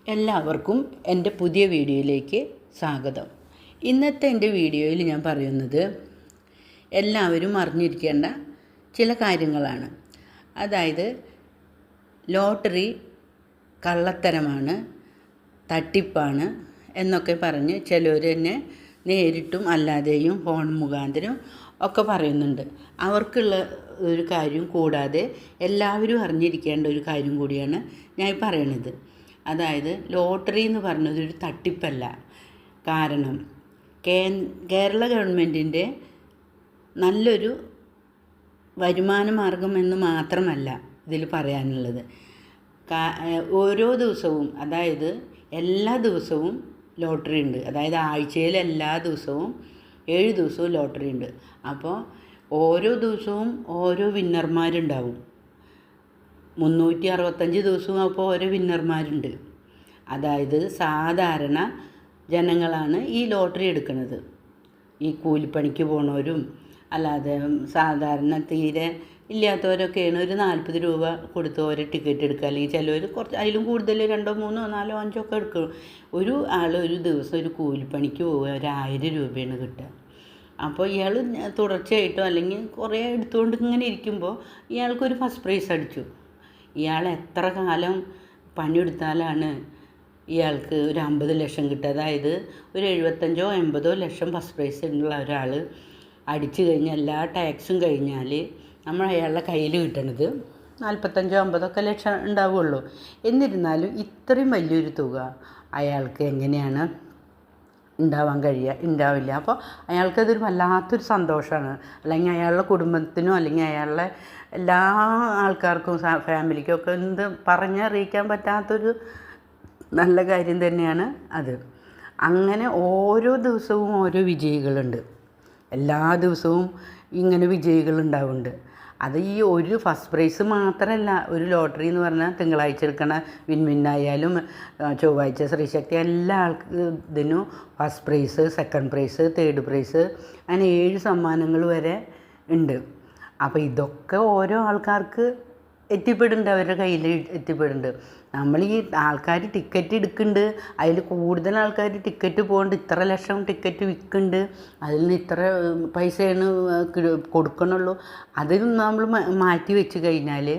എല്ലാവർക്കും എൻ്റെ പുതിയ വീഡിയോയിലേക്ക് സ്വാഗതം. ഇന്നത്തെ എൻ്റെ വീഡിയോയിൽ ഞാൻ പറയുന്നത് എല്ലാവരും അറിഞ്ഞിരിക്കേണ്ട ചില കാര്യങ്ങളാണ്. അതായത് ലോട്ടറി കള്ളത്തരമാണ്, തട്ടിപ്പാണ് എന്നൊക്കെ പറഞ്ഞ് ചിലർ എന്നെ നേരിട്ടും അല്ലാതെയും ഫോൺ മുഖാന്തരം ഒക്കെ പറയുന്നുണ്ട്. അവർക്കുള്ള ഒരു കാര്യം കൂടാതെ എല്ലാവരും അറിഞ്ഞിരിക്കേണ്ട ഒരു കാര്യം കൂടിയാണ് ഞാൻ പറയണത്. അതായത് ലോട്ടറി എന്ന് പറഞ്ഞതൊരു തട്ടിപ്പല്ല. കാരണം കേരള ഗവൺമെൻറ്റിൻ്റെ നല്ലൊരു വരുമാന മാർഗം എന്ന് മാത്രമല്ല ഇതിൽ പറയാനുള്ളത്. ഓരോ ദിവസവും, അതായത് എല്ലാ ദിവസവും ലോട്ടറി ഉണ്ട്. അതായത് ആഴ്ചയിൽ എല്ലാ ദിവസവും 7 ദിവസവും ലോട്ടറി ഉണ്ട്. അപ്പോൾ ഓരോ ദിവസവും ഓരോ വിന്നർമാരുണ്ടാവും. 365 ദിവസവും അപ്പോൾ ഓരോ വിന്നർമാരുണ്ട്. അതായത് സാധാരണ ജനങ്ങളാണ് ഈ ലോട്ടറി എടുക്കുന്നത്. ഈ കൂലിപ്പണിക്ക് പോണവരും അല്ലാതെ സാധാരണ തീരെ ഇല്ലാത്തവരൊക്കെയാണ് ഒരു 40 രൂപ കൊടുത്ത് ഓരോ ടിക്കറ്റ് എടുക്കുക. അല്ലെങ്കിൽ ചിലവർ കുറച്ച് അതിലും കൂടുതൽ 2, 3, 4, 5 ഒക്കെ എടുക്കും. ഒരു ആൾ ഒരു ദിവസം ഒരു കൂലിപ്പണിക്ക് പോവുക 1000 രൂപയാണ് കിട്ടുക. അപ്പോൾ ഇയാൾ തുടർച്ചയായിട്ടോ അല്ലെങ്കിൽ കുറേ എടുത്തുകൊണ്ട് ഇങ്ങനെ ഇരിക്കുമ്പോൾ ഇയാൾക്കൊരു ഫസ്റ്റ് പ്രൈസ് അടിച്ചു. ഇയാൾ എത്ര കാലം പണിയെടുത്താലാണ് ഇയാൾക്ക് ഒരു 50 ലക്ഷം കിട്ടുക? അതായത് ഒരു 75 or 80 ലക്ഷം ഫസ്റ്റ് പ്രൈസ് ഉള്ള ഒരാൾ അടിച്ചു കഴിഞ്ഞാൽ എല്ലാ ടാക്സും കഴിഞ്ഞാൽ നമ്മൾ അയാളുടെ കയ്യിൽ കിട്ടണത് 45 or 50 ലക്ഷം ഉണ്ടാവുള്ളൂ. എന്നിരുന്നാലും ഇത്രയും വലിയൊരു തുക അയാൾക്ക് എങ്ങനെയാണ് ഉണ്ടാവില്ല. അപ്പോൾ അയാൾക്കതൊരു വല്ലാത്തൊരു സന്തോഷമാണ്. അല്ലെങ്കിൽ അയാളുടെ കുടുംബത്തിനോ അല്ലെങ്കിൽ അയാളുടെ എല്ലാ ആൾക്കാർക്കും ഫാമിലിക്കൊക്കെ എന്ത് പറഞ്ഞറിയിക്കാൻ പറ്റാത്തൊരു നല്ല കാര്യം തന്നെയാണ് അത്. അങ്ങനെ ഓരോ ദിവസവും ഓരോ വിജയികളുണ്ട്. എല്ലാ ദിവസവും ഇങ്ങനെ വിജയികളുണ്ടാവുന്നുണ്ട്. അത് ഈ ഒരു ഫസ്റ്റ് പ്രൈസ് മാത്രമല്ല. ഒരു ലോട്ടറി എന്ന് പറഞ്ഞാൽ തിങ്കളാഴ്ച എടുക്കണ വിന്നായാലും ചൊവ്വാഴ്ച ശ്രീശക്തി എല്ലാ ഇതിനും first prize, second prize, third prize അങ്ങനെ 7 സമ്മാനങ്ങൾ വരെ ഉണ്ട്. അപ്പോൾ ഇതൊക്കെ ഓരോ ആൾക്കാർക്ക് എത്തിപ്പെടുന്നുണ്ട്, അവരുടെ കയ്യിൽ എത്തിപ്പെടുന്നുണ്ട്. നമ്മൾ ഈ ആൾക്കാർ ടിക്കറ്റ് എടുക്കുന്നുണ്ട്, അതിൽ കൂടുതൽ ആൾക്കാർ ടിക്കറ്റ് പോകുന്നുണ്ട്. ഇത്ര ലക്ഷം ടിക്കറ്റ് വിൽക്കുന്നുണ്ട്, അതിൽ നിന്ന് ഇത്ര പൈസയാണ് കൊടുക്കണുള്ളൂ. അതിൽ നമ്മൾ മാറ്റി വെച്ച് കഴിഞ്ഞാൽ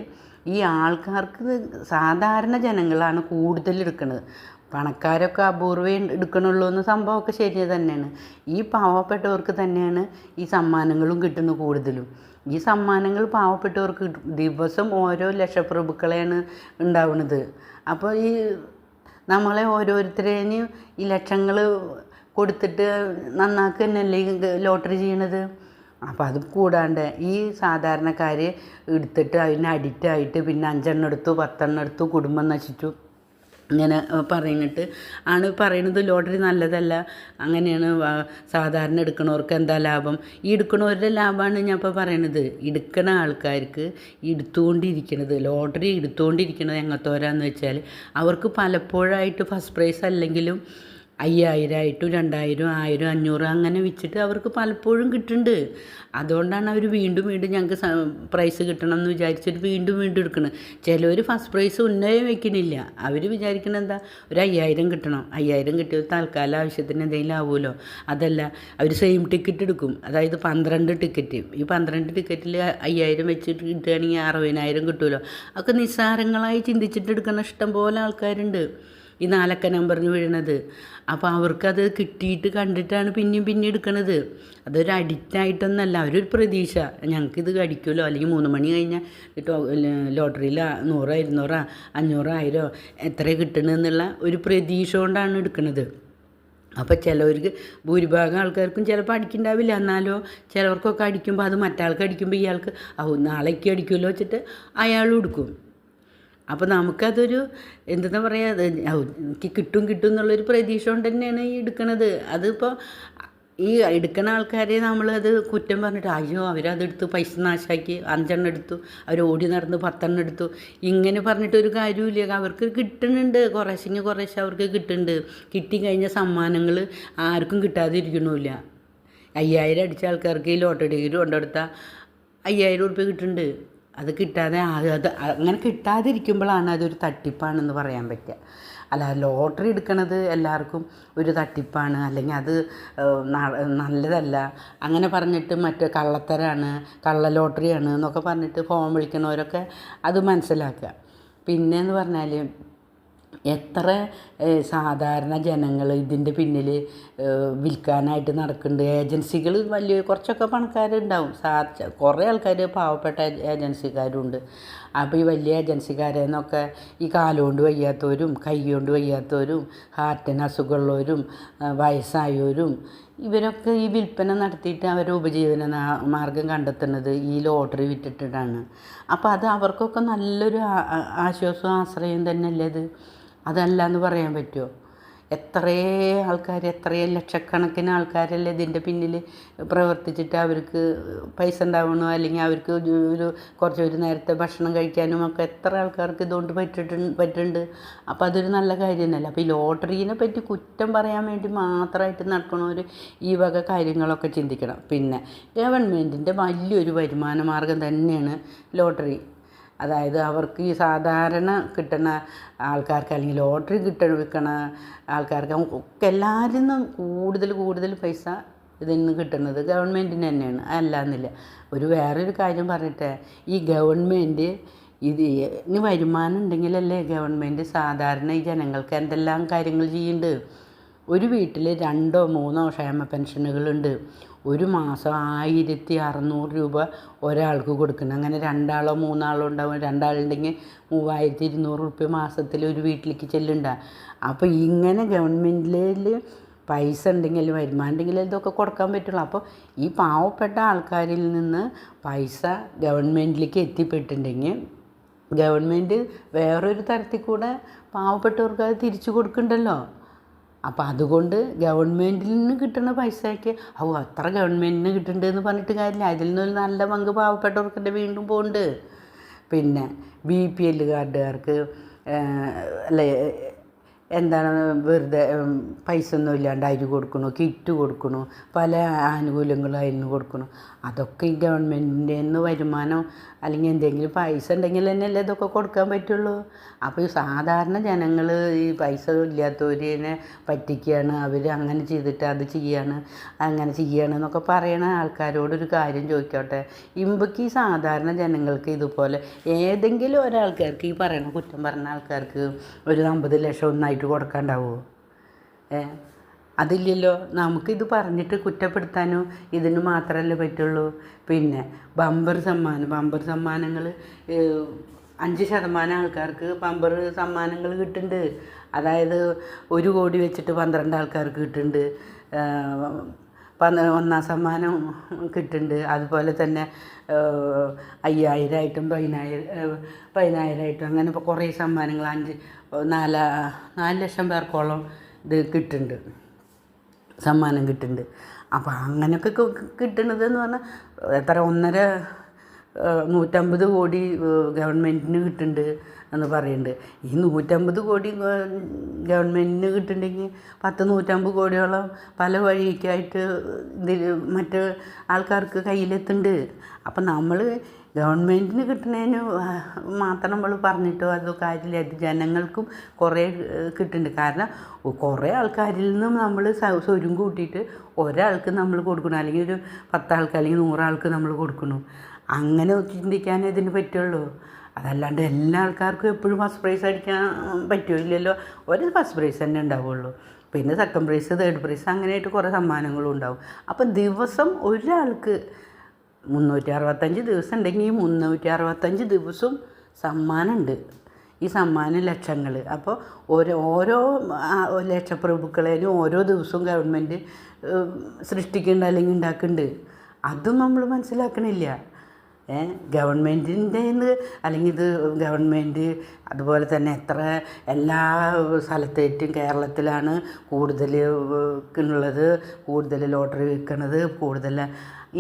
ഈ ആൾക്കാർക്ക് സാധാരണ ജനങ്ങളാണ് കൂടുതൽ എടുക്കുന്നത്. പണക്കാരൊക്കെ അപൂർവം എടുക്കണുള്ളൂ എന്ന സംഭവമൊക്കെ ശരി തന്നെയാണ്. ഈ പാവപ്പെട്ടവർക്ക് തന്നെയാണ് ഈ സമ്മാനങ്ങളും കിട്ടുന്നത് കൂടുതലും. ഈ സമ്മാനങ്ങൾ പാവപ്പെട്ടവർക്ക് ദിവസം ഓരോ ലക്ഷപ്രഭുക്കളെയാണ് ഉണ്ടാവുന്നത്. അപ്പോൾ ഈ നമ്മളെ ഓരോരുത്തരേനും ഈ ലക്ഷങ്ങൾ കൊടുത്തിട്ട് നന്നാക്കുക തന്നെയല്ലേ ലോട്ടറി ചെയ്യണത്. അപ്പോൾ അത് കൂടാണ്ട് ഈ സാധാരണക്കാർ എടുത്തിട്ട് അതിന് അഡിക്റ്റായിട്ട് പിന്നെ 5 എണ്ണം എടുത്തു, 10 എണ്ണം എടുത്തു, കുടുംബം നശിച്ചു ഇങ്ങനെ പറഞ്ഞിട്ട് ആണ് പറയണത് ലോട്ടറി നല്ലതല്ല. അങ്ങനെയാണ് സാധാരണ എടുക്കണവർക്ക് എന്താ ലാഭം? ഈ എടുക്കണവരുടെ ലാഭമാണ് ഞാൻ ഇപ്പോൾ പറയണത്. എടുക്കണ ആൾക്കാർക്ക് എടുത്തുകൊണ്ടിരിക്കണത്, ലോട്ടറി എടുത്തുകൊണ്ടിരിക്കണത് എങ്ങനത്തോരാന്ന് വെച്ചാൽ അവർക്ക് പലപ്പോഴായിട്ട് ഫസ്റ്റ് പ്രൈസ് അല്ലെങ്കിലും 5000 ആയിട്ടും 2000, 1000, 500 അങ്ങനെ വെച്ചിട്ട് അവർക്ക് പലപ്പോഴും കിട്ടുന്നുണ്ട്. അതുകൊണ്ടാണ് അവർ വീണ്ടും ഞങ്ങൾക്ക് പ്രൈസ് കിട്ടണം എന്ന് വിചാരിച്ചിട്ട് വീണ്ടും എടുക്കുന്നത്. ചിലവർ ഫസ്റ്റ് പ്രൈസ് ഉന്നയം വയ്ക്കണില്ല. അവർ വിചാരിക്കുന്നത് എന്താ, ഒരു 5000 കിട്ടണം. 5000 കിട്ടിയത് തൽക്കാല ആവശ്യത്തിന് എന്തെങ്കിലും ആവുമല്ലോ. അതല്ല, അവർ സെയിം ടിക്കറ്റ് എടുക്കും. അതായത് 12 ടിക്കറ്റ്. ഈ 12 ടിക്കറ്റിൽ 5000 വെച്ചിട്ട് കിട്ടുകയാണെങ്കിൽ 60000 കിട്ടുമല്ലോ. അതൊക്കെ നിസ്സാരങ്ങളായി ചിന്തിച്ചിട്ട് എടുക്കുന്ന ഇഷ്ടം പോലെ ആൾക്കാരുണ്ട് ഈ 4 അക്ക നമ്പറിന് വീഴണത്. അപ്പോൾ അവർക്കത് കിട്ടിയിട്ട് കണ്ടിട്ടാണ് പിന്നെയും എടുക്കണത്. അതൊരു അഡിക്റ്റായിട്ടൊന്നല്ല, അവരൊരു പ്രതീക്ഷ, ഞങ്ങൾക്കിത് അടിക്കുമല്ലോ. അല്ലെങ്കിൽ 3 മണി കഴിഞ്ഞാൽ ലോട്ടറിയിൽ 100, 200, 500, 1000 എത്ര കിട്ടണമെന്നുള്ള ഒരു പ്രതീക്ഷ കൊണ്ടാണ് എടുക്കുന്നത്. അപ്പോൾ ചിലവർക്ക്, ഭൂരിഭാഗം ആൾക്കാർക്കും ചിലപ്പോൾ അടിക്കുന്നുണ്ടാവില്ല. എന്നാലോ ചിലവർക്കൊക്കെ അടിക്കുമ്പോൾ അത് മറ്റാൾക്ക് അടിക്കുമ്പോൾ ഇയാൾക്ക് നാളേക്ക് അടിക്കുമല്ലോ വെച്ചിട്ട് അയാളും എടുക്കും. അപ്പോൾ നമുക്കതൊരു എന്താ പറയുക, എനിക്ക് കിട്ടും എന്നുള്ളൊരു പ്രതീക്ഷ കൊണ്ട് തന്നെയാണ് ഈ എടുക്കണത്. അതിപ്പോൾ ഈ എടുക്കണ ആൾക്കാരെ നമ്മളത് കുറ്റം പറഞ്ഞിട്ട് അയ്യോ അവരതെടുത്തു പൈസ നാശാക്കി, 5 എണ്ണം എടുത്തു, അവർ ഓടി നടന്ന് 10 എണ്ണം എടുത്തു, ഇങ്ങനെ പറഞ്ഞിട്ടൊരു കാര്യമില്ല. അവർക്ക് കിട്ടുന്നുണ്ട്, കുറേശ്ശെ അവർക്ക് കിട്ടുന്നുണ്ട്. കിട്ടിക്കഴിഞ്ഞ സമ്മാനങ്ങൾ ആർക്കും കിട്ടാതിരിക്കണമില്ല. 5000 അടിച്ച ആൾക്കാർക്ക് ഈ ലോട്ടറി ടിക്കറ്റ് കൊണ്ടെടുത്താൽ 5000 ഉറുപ്പ്യ കിട്ടുന്നുണ്ട്. അത് കിട്ടാതെ അത് അങ്ങനെ കിട്ടാതിരിക്കുമ്പോഴാണ് അതൊരു തട്ടിപ്പാണെന്ന് പറയാൻ പറ്റുക. അല്ല, ലോട്ടറി എടുക്കണത് എല്ലാവർക്കും ഒരു തട്ടിപ്പാണ്, അല്ലെങ്കിൽ അത് നല്ലതല്ല അങ്ങനെ പറഞ്ഞിട്ട് മറ്റേ കള്ളത്തരാണ്, കള്ള ലോട്ടറിയാണ് എന്നൊക്കെ പറഞ്ഞിട്ട് ഫോൺ വിളിക്കണവരൊക്കെ അത് മനസ്സിലാക്കുക. പിന്നെയെന്ന് പറഞ്ഞാൽ എത്ര സാധാരണ ജനങ്ങൾ ഇതിൻ്റെ പിന്നിൽ വിൽക്കാനായിട്ട് നടക്കുന്നുണ്ട്. ഏജൻസികൾ വലിയ കുറച്ചൊക്കെ പണക്കാരുണ്ടാവും, കുറേ ആൾക്കാർ പാവപ്പെട്ട ഏജൻസിക്കാരുണ്ട്. അപ്പോൾ ഈ വലിയ ഏജൻസിക്കാരെ നിന്നൊക്കെ ഈ കാലുകൊണ്ട് വയ്യാത്തവരും കൈ കൊണ്ട് വയ്യാത്തവരും ഹാർട്ടിന് അസുഖമുള്ളവരും വയസ്സായവരും ഇവരൊക്കെ ഈ വിൽപ്പന നടത്തിയിട്ട് അവരുടെ ഉപജീവന മാർഗം കണ്ടെത്തുന്നത് ഈ ലോട്ടറി വിറ്റിട്ടാണ്. അപ്പോൾ അത് അവർക്കൊക്കെ നല്ലൊരു ആശ്വാസവും ആശ്രയം തന്നെയല്ലേ അത്. അതല്ല എന്ന് പറയാൻ പറ്റുമോ? എത്രയും ലക്ഷക്കണക്കിന് ആൾക്കാരല്ലേ ഇതിൻ്റെ പിന്നിൽ പ്രവർത്തിച്ചിട്ട് അവർക്ക് പൈസ ഉണ്ടാവണോ, അല്ലെങ്കിൽ അവർക്ക് ഒരു നേരത്തെ ഭക്ഷണം കഴിക്കാനും ഒക്കെ എത്ര ആൾക്കാർക്ക് ഇതുകൊണ്ട് പറ്റുന്നുണ്ട്. അപ്പോൾ അതൊരു നല്ല കാര്യം തന്നെയല്ല. അപ്പോൾ ഈ ലോട്ടറീനെ പറ്റി കുറ്റം പറയാൻ വേണ്ടി മാത്രമായിട്ട് നടക്കണവർ ഈ വക കാര്യങ്ങളൊക്കെ ചിന്തിക്കണം. പിന്നെ ഗവൺമെൻറ്റിൻ്റെ വലിയൊരു വരുമാന മാർഗം തന്നെയാണ് ലോട്ടറി. അതായത് അവർക്ക് ഈ സാധാരണ കിട്ടുന്ന ആൾക്കാർക്ക്, അല്ലെങ്കിൽ ലോട്ടറി വിൽക്കണ ആൾക്കാർക്ക് ഒക്കെ എല്ലാവരിൽ നിന്നും കൂടുതൽ പൈസ ഇതിൽ നിന്ന് കിട്ടുന്നത് ഗവൺമെൻറ്റിന് തന്നെയാണ്, അല്ലാന്നില്ല. വേറൊരു കാര്യം പറഞ്ഞിട്ട്, ഈ ഗവൺമെൻറ് ഇതിന് വരുമാനം ഉണ്ടെങ്കിലല്ലേ ഗവൺമെൻറ് സാധാരണ ഈ ജനങ്ങൾക്ക് എന്തെല്ലാം കാര്യങ്ങൾ ചെയ്യുന്നുണ്ട്. ഒരു വീട്ടിൽ 2 or 3 ക്ഷേമ പെൻഷനുകളുണ്ട്. ഒരു മാസം 1600 രൂപ ഒരാൾക്ക് കൊടുക്കണം. അങ്ങനെ 2 ആളോ 3 ആളോ ഉണ്ടാവും. 2 ആളുണ്ടെങ്കിൽ 3200 റുപ്യ മാസത്തിൽ ഒരു വീട്ടിലേക്ക് ചെല്ലുണ്ട. അപ്പോൾ ഇങ്ങനെ ഗവൺമെൻറ്റിൽ പൈസ ഉണ്ടെങ്കിൽ, വരുമാനം ഉണ്ടെങ്കിൽ ഇതൊക്കെ കൊടുക്കാൻ പറ്റുള്ളൂ. അപ്പോൾ ഈ പാവപ്പെട്ട ആൾക്കാരിൽ നിന്ന് പൈസ ഗവൺമെൻറ്റിലേക്ക് എത്തിപ്പെട്ടിട്ടുണ്ടെങ്കിൽ ഗവൺമെൻറ് വേറൊരു തരത്തിൽ കൂടെ പാവപ്പെട്ടവർക്ക് അത് തിരിച്ചു കൊടുക്കുന്നുണ്ടല്ലോ. അപ്പോൾ അതുകൊണ്ട് ഗവൺമെൻറ്റിൽ നിന്ന് കിട്ടുന്ന പൈസയ്ക്ക് അത്ര ഗവൺമെൻറ്റിന് കിട്ടുന്നുണ്ടെന്ന് പറഞ്ഞിട്ട് കാര്യമില്ല. അതിൽ നിന്നൊരു നല്ല പങ്ക് പാവപ്പെട്ടവർക്ക് വീണ്ടും പോകുന്നുണ്ട്. പിന്നെ BPL കാർഡുകാർക്ക് അല്ലേ എന്താണ് വെറുതെ പൈസ ഒന്നും ഇല്ലാണ്ട് അരി കൊടുക്കണു, കിറ്റ് കൊടുക്കണു, പല ആനുകൂല്യങ്ങളും അതിന് കൊടുക്കണു. അതൊക്കെ ഈ ഗവൺമെൻറ്റിൻ്റെ നിന്ന് വരുമാനം അല്ലെങ്കിൽ എന്തെങ്കിലും പൈസ ഉണ്ടെങ്കിൽ തന്നെയല്ലേ ഇതൊക്കെ കൊടുക്കാൻ പറ്റുള്ളൂ. അപ്പോൾ ഈ സാധാരണ ജനങ്ങൾ ഈ പൈസ ഇല്ലാത്തവരെ പറ്റിക്കുകയാണ്, അവർ അങ്ങനെ ചെയ്തിട്ട് അത് ചെയ്യാണ്, അങ്ങനെ ചെയ്യാണ് എന്നൊക്കെ പറയണ ആൾക്കാരോടൊരു കാര്യം ചോദിക്കട്ടെ. ഈ സാധാരണ ജനങ്ങൾക്ക് ഇതുപോലെ ഏതെങ്കിലും ഒരാൾക്കാർക്ക് ഈ പറയണ കുറ്റം പറഞ്ഞ ആൾക്കാർക്ക് ഒരു 50 ലക്ഷം ഒന്നായിട്ട് കൊടുക്കാണ്ടാവുമോ? അതില്ലല്ലോ. നമുക്കിത് പറഞ്ഞിട്ട് കുറ്റപ്പെടുത്താനോ ഇതിന് മാത്രമല്ലേ പറ്റുള്ളൂ. പിന്നെ ബമ്പർ സമ്മാനങ്ങൾ 5% ആൾക്കാർക്ക് ബമ്പർ സമ്മാനങ്ങൾ കിട്ടുന്നുണ്ട്. അതായത് 1 കോടി വെച്ചിട്ട് 12 ആൾക്കാർക്ക് കിട്ടുന്നുണ്ട്. 1ാം സമ്മാനം കിട്ടുന്നുണ്ട്. അതുപോലെ തന്നെ 5000 10000 അങ്ങനെ ഇപ്പോൾ കുറേ സമ്മാനങ്ങൾ 4 ലക്ഷം പേർക്കോളം ഇത് കിട്ടുന്നുണ്ട്, സമ്മാനം കിട്ടുന്നുണ്ട്. അപ്പോൾ അങ്ങനെയൊക്കെ കിട്ടുന്നതെന്ന് പറഞ്ഞാൽ 150 കോടി ഗവൺമെൻറ്റിന് കിട്ടുന്നുണ്ട് എന്ന് പറയുന്നുണ്ട്. ഈ 150 കോടി ഗവൺമെൻറ്റിന് കിട്ടുന്നുണ്ടെങ്കിൽ 150 കോടിയോളം പല വഴിക്കായിട്ട് ഇതിൽ മറ്റ് ആൾക്കാർക്ക് കയ്യിലെത്തുന്നുണ്ട്. അപ്പം നമ്മൾ ഗവൺമെൻറ്റിന് കിട്ടുന്നതിന് മാത്രം നമ്മൾ പറഞ്ഞിട്ടോ അതോ കാര്യമില്ല. അത് ജനങ്ങൾക്കും കുറേ കിട്ടുന്നുണ്ട്. കാരണം കുറേ ആൾക്കാരിൽ നിന്നും നമ്മൾ സ്വരും കൂട്ടിയിട്ട് ഒരാൾക്ക് നമ്മൾ കൊടുക്കണം, അല്ലെങ്കിൽ ഒരു 10 ആൾക്ക് അല്ലെങ്കിൽ 100 ആൾക്ക് നമ്മൾ കൊടുക്കണം. അങ്ങനെ ചിന്തിക്കാനേ ഇതിന് പറ്റുള്ളൂ. അതല്ലാണ്ട് എല്ലാ ആൾക്കാർക്കും എപ്പോഴും ഫസ്റ്റ് പ്രൈസ് അടിക്കാൻ പറ്റുമില്ലല്ലോ. ഒരു ഫസ്റ്റ് പ്രൈസ് തന്നെ ഉണ്ടാവുള്ളൂ. പിന്നെ സെക്കൻഡ് പ്രൈസ്, തേർഡ് പ്രൈസ്, അങ്ങനെയായിട്ട് കുറേ സമ്മാനങ്ങളും ഉണ്ടാവും. അപ്പം ദിവസം ഒരാൾക്ക് 365 ദിവസം ഉണ്ടെങ്കിൽ ഈ 365 ദിവസവും സമ്മാനമുണ്ട്. ഈ സമ്മാന ലക്ഷങ്ങൾ. അപ്പോൾ ഓരോ ലക്ഷപ്രഭുക്കളേനും ഓരോ ദിവസവും ഗവൺമെൻറ് സൃഷ്ടിക്കുന്നുണ്ട് അല്ലെങ്കിൽ ഉണ്ടാക്കുന്നുണ്ട്. അതും നമ്മൾ മനസ്സിലാക്കണില്ല. ഗവൺമെൻറ്റിൻ്റെ അല്ലെങ്കിൽ ഇത് ഗവൺമെൻറ് അതുപോലെ തന്നെ എല്ലാ സ്ഥലത്തേറ്റും കേരളത്തിലാണ് കൂടുതൽ ഉള്ളത്, കൂടുതൽ ലോട്ടറി വിൽക്കണത്, കൂടുതൽ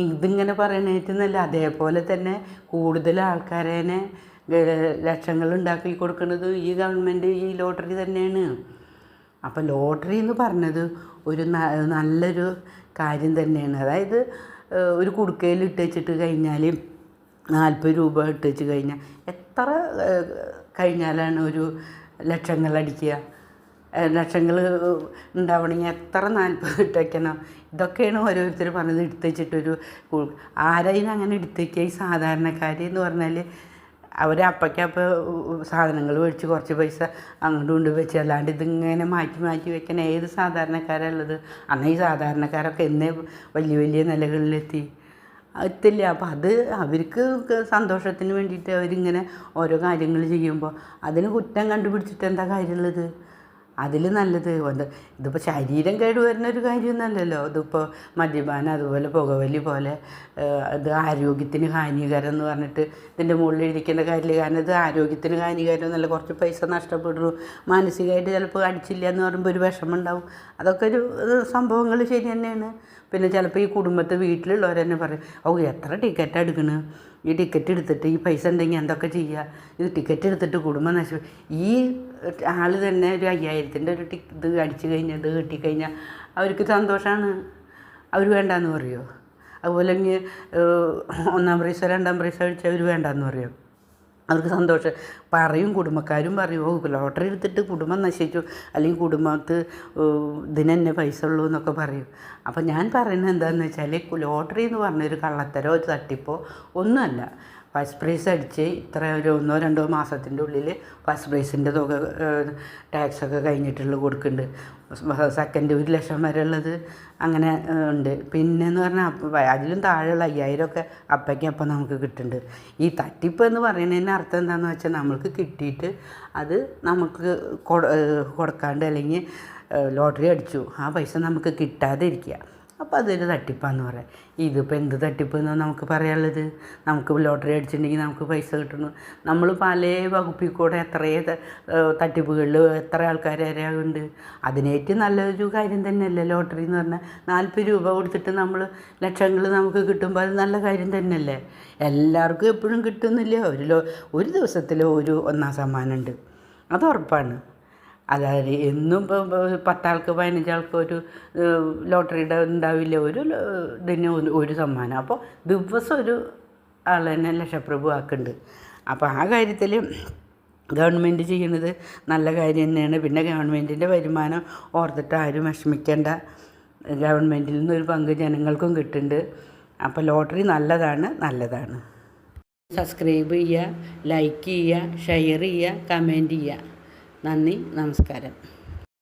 ഇതിങ്ങനെ പറയണേറ്റുന്നല്ല. അതേപോലെ തന്നെ കൂടുതൽ ആൾക്കാരേനെ ലക്ഷങ്ങൾ ഉണ്ടാക്കി കൊടുക്കുന്നത് ഈ ഗവൺമെൻറ് ഈ ലോട്ടറി തന്നെയാണ്. അപ്പോൾ ലോട്ടറി എന്ന് പറഞ്ഞത് ഒരു നല്ലൊരു കാര്യം തന്നെയാണ്. അതായത് ഒരു കുടുക്കയിൽ ഇട്ട് വെച്ചിട്ട് കഴിഞ്ഞാൽ 40 രൂപ ഇട്ട് വെച്ച് കഴിഞ്ഞാൽ എത്ര കഴിഞ്ഞാലാണ് ഒരു ലക്ഷങ്ങൾ അടിക്കുക? ലക്ഷങ്ങൾ ഉണ്ടാവണമെങ്കിൽ എത്ര 40 ഇട്ട് വയ്ക്കണം? ഇതൊക്കെയാണ് ഓരോരുത്തർ പറഞ്ഞത്. എടുത്ത് വെച്ചിട്ടൊരു ആരായാലും അങ്ങനെ എടുത്ത് വയ്ക്കുക. ഈ സാധാരണക്കാർ എന്ന് പറഞ്ഞാൽ അവർ അപ്പയ്ക്കപ്പോൾ സാധനങ്ങൾ മേടിച്ച് കുറച്ച് പൈസ അങ്ങോട്ടും കൊണ്ട് വെച്ച്, അല്ലാണ്ട് ഇതിങ്ങനെ മാറ്റി മാറ്റി വെക്കാൻ ഏത് സാധാരണക്കാരുള്ളത്? അന്ന് ഈ സാധാരണക്കാരൊക്കെ എന്നേ വലിയ വലിയ നിലകളിലെത്തി എത്തില്ല. അപ്പം അത് അവർക്ക് സന്തോഷത്തിന് വേണ്ടിയിട്ട് അവരിങ്ങനെ ഓരോ കാര്യങ്ങൾ ചെയ്യുമ്പോൾ അതിന് കുറ്റം കണ്ടുപിടിച്ചിട്ട് എന്താ കാര്യമുള്ളത്? അതിൽ നല്ലത് ഇതിപ്പോൾ ശരീരം കേടുവരുന്നൊരു കാര്യമൊന്നുമല്ലല്ലോ. ഇതിപ്പോൾ മദ്യപാനം അതുപോലെ പുകവലി പോലെ ഇത് ആരോഗ്യത്തിന് ഹാനികരം എന്ന് പറഞ്ഞിട്ട് ഇതിൻ്റെ മുകളിൽ ഇരിക്കേണ്ട കാര്യമില്ല. കാരണം ഇത് ആരോഗ്യത്തിന് ഹാനികരം എന്നല്ല, കുറച്ച് പൈസ നഷ്ടപ്പെടുന്നു, മാനസികമായിട്ട് ചിലപ്പോൾ അടിച്ചില്ല എന്ന് പറയുമ്പോൾ ഒരു വിഷമം ഉണ്ടാവും. അതൊക്കെ ഒരു സംഭവങ്ങൾ ശരി തന്നെയാണ്. പിന്നെ ചിലപ്പോൾ ഈ കുടുംബത്തെ വീട്ടിലുള്ളവർ തന്നെ പറയും, എത്ര ടിക്കറ്റാണ് എടുക്കണ്, ഈ ടിക്കറ്റ് എടുത്തിട്ട് ഈ പൈസ ഉണ്ടെങ്കിൽ എന്തൊക്കെ ചെയ്യുക, ഇത് ടിക്കറ്റ് എടുത്തിട്ട് കുടുംബം ഈ ആൾ തന്നെ ഒരു 5000-ൻ്റെ ഒരു ഇത് അടിച്ചു കഴിഞ്ഞാൽ ഇത് കിട്ടിക്കഴിഞ്ഞാൽ അവർക്ക് സന്തോഷമാണ്. അവർ വേണ്ടാന്ന് പറയുമോ? അതുപോലെ ഇനി 1-ാം പ്രൈസോ 2-ാം പ്രൈസോ അടിച്ചാൽ അവർ വേണ്ടാന്ന് പറയുമോ? അവർക്ക് സന്തോഷം പറയും, കുടുംബക്കാരും പറയും, ലോട്ടറി എടുത്തിട്ട് കുടുംബം നശിച്ചു, അല്ലെങ്കിൽ കുടുംബത്ത് ഇതിന് തന്നെ പൈസ ഉള്ളൂ എന്നൊക്കെ പറയും. അപ്പം ഞാൻ പറയുന്നത് എന്താണെന്ന് വെച്ചാൽ, ലോട്ടറി എന്ന് പറഞ്ഞൊരു കള്ളത്തരോ ഒരു തട്ടിപ്പോ ഒന്നുമല്ല. ഫസ്റ്റ് പ്രൈസ് അടിച്ച് ഇത്ര ഒരു 1-2 മാസത്തിൻ്റെ ഉള്ളിൽ ഫസ്റ്റ് പ്രൈസിൻ്റെ തുക ടാക്സൊക്കെ കഴിഞ്ഞിട്ടുള്ള കൊടുക്കുന്നുണ്ട്. സെക്കൻഡ് 1 ലക്ഷം വരെ ഉള്ളത് അങ്ങനെ ഉണ്ട്. പിന്നെയെന്ന് പറഞ്ഞാൽ അതിലും താഴെയുള്ള 5000 അപ്പയ്ക്കപ്പം നമുക്ക് കിട്ടുന്നുണ്ട്. ഈ തട്ടിപ്പ് എന്ന് പറയുന്നതിന് അർത്ഥം എന്താണെന്ന് വെച്ചാൽ, നമ്മൾക്ക് കിട്ടിയിട്ട് അത് നമുക്ക് കൊടുക്കാണ്ട്, അല്ലെങ്കിൽ ലോട്ടറി അടിച്ചു ആ പൈസ നമുക്ക് കിട്ടാതെ ഇരിക്കുക, അപ്പോൾ അതൊരു തട്ടിപ്പാന്ന് പറയാം. ഇതിപ്പോൾ എന്ത് തട്ടിപ്പ് എന്നാണ് നമുക്ക് പറയാനുള്ളത്? നമുക്ക് ലോട്ടറി അടിച്ചിട്ടുണ്ടെങ്കിൽ നമുക്ക് പൈസ കിട്ടുന്നു. നമ്മൾ പല വകുപ്പിൽ കൂടെ എത്രയോ തട്ടിപ്പുകളിൽ എത്ര ആൾക്കാർ അറിയാറുണ്ട്. അതിനേറ്റ് നല്ലൊരു കാര്യം തന്നെയല്ലേ ലോട്ടറി എന്ന് പറഞ്ഞാൽ. 40 രൂപ കൊടുത്തിട്ട് നമ്മൾ ലക്ഷങ്ങൾ നമുക്ക് കിട്ടുമ്പോൾ അത് നല്ല കാര്യം തന്നെയല്ലേ. എല്ലാവർക്കും എപ്പോഴും കിട്ടുന്നില്ല. ഒരു ദിവസത്തിൽ ഒരു 1-ാം സമ്മാനമുണ്ട്, അത് ഉറപ്പാണ്. അതായത് എന്നും ഇപ്പോൾ 10 ആൾക്ക് 15 ആൾക്ക് ഒരു ലോട്ടറിയുടെ ഉണ്ടാവില്ല, ഒരു ഇതിന് ഒരു സമ്മാനം. അപ്പോൾ ദിവസം ഒരു ആൾ തന്നെ ലക്ഷപ്രഭു ആക്കുന്നുണ്ട്. അപ്പോൾ ആ കാര്യത്തിൽ ഗവൺമെൻറ് ചെയ്യുന്നത് നല്ല കാര്യം തന്നെയാണ്. പിന്നെ ഗവൺമെൻറ്റിൻ്റെ വരുമാനം ഓർത്തിട്ട് ആരും വിഷമിക്കേണ്ട. ഗവൺമെൻറ്റിൽ നിന്നൊരു പങ്ക് ജനങ്ങൾക്കും കിട്ടുന്നുണ്ട്. അപ്പോൾ ലോട്ടറി നല്ലതാണ്. സബ്സ്ക്രൈബ് ചെയ്യുക, ലൈക്ക് ചെയ്യുക, ഷെയർ ചെയ്യുക, കമൻറ്റ് ചെയ്യുക. നന്ദി, നമസ്കാരം.